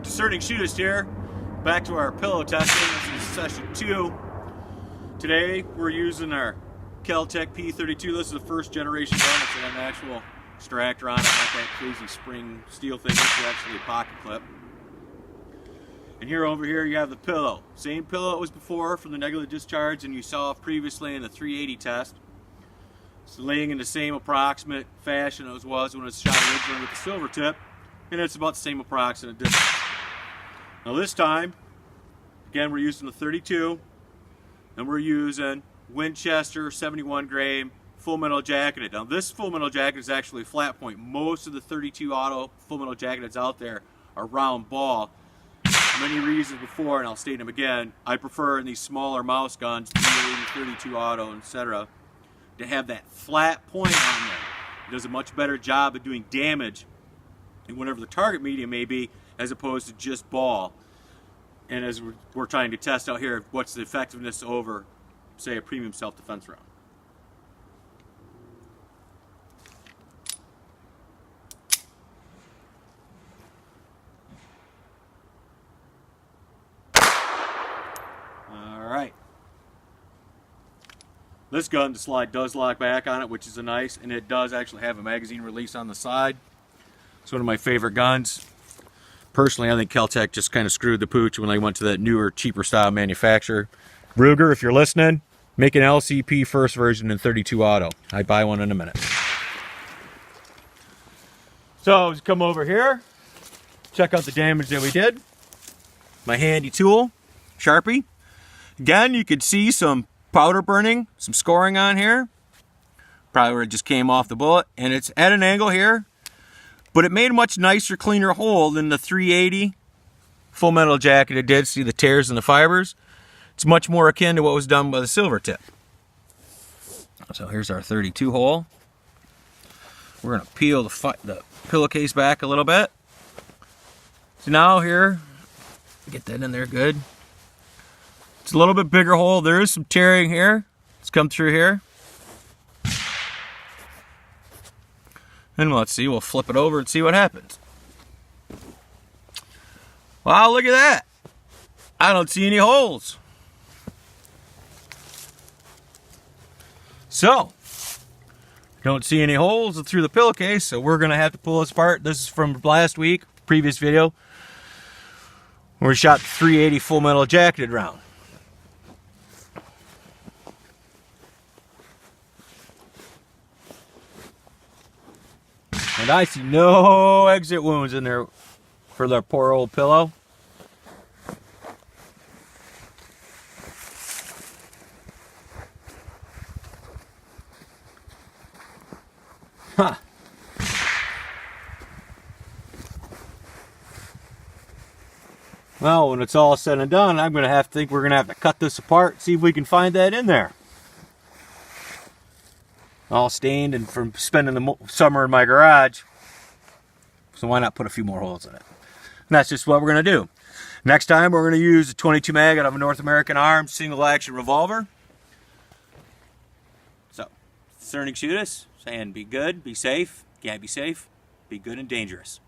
Discerning Shootist here. Back to our pillow testing. This is session 2. Today we're using our Kel-Tec P32. This is the first generation gun. It's got an actual extractor on it, not that crazy spring steel thing. This is actually a pocket clip. And over here you have the pillow. Same pillow it was before from the negative discharge and you saw previously in the 380 test. It's laying in the same approximate fashion as was when it was shot originally with the silver tip. And it's about the same approximate distance. Now this time, again, we're using the 32, and we're using Winchester 71 grain full metal jacketed. Now this full metal jacket is actually flat point. Most of the 32 auto full metal jacketeds out there are round ball. Many reasons before, and I'll state them again, I prefer in these smaller mouse guns, 380, 32 auto, etc., to have that flat point on there. It does a much better job of doing damage in whatever the target medium may be, as opposed to just ball. And as we're trying to test out here, what's the effectiveness over, say, a premium self-defense round. All right. This gun, the slide does lock back on it, which is nice, and it does actually have a magazine release on the side. It's one of my favorite guns. Personally, I think Kel-Tec just kind of screwed the pooch when they went to that newer, cheaper style manufacturer. Ruger, if you're listening, make an LCP first version in 32 auto. I'd buy one in a minute. So, let's come over here, check out the damage that we did. My handy tool, Sharpie. Again, you could see some powder burning, some scoring on here. Probably where it just came off the bullet. And it's at an angle here. But it made a much nicer, cleaner hole than the 380 full metal jacket it did. See the tears in the fibers? It's much more akin to what was done by the silver tip. So here's our 32 hole. We're going to peel the pillowcase back a little bit. So now here, get that in there good. It's a little bit bigger hole. There is some tearing here. Let's come through here. And let's see, we'll flip it over and see what happens. Wow, look at that. I don't see any holes. So, don't see any holes through the pillowcase, so we're going to have to pull this apart. This is from last week, previous video, where we shot the 380 full metal jacketed round. And I see no exit wounds in there for the poor old pillow. Huh. Well, when it's all said and done, I'm going to think we're going to have to cut this apart and see if we can find that in there. All stained and from spending the summer in my garage. So why not put a few more holes in it? And that's just what we're going to do. Next time we're going to use a 22 mag out of a North American Arms single action revolver. So, Discerning Shootist saying be good, be safe. Can't be safe, be good and dangerous.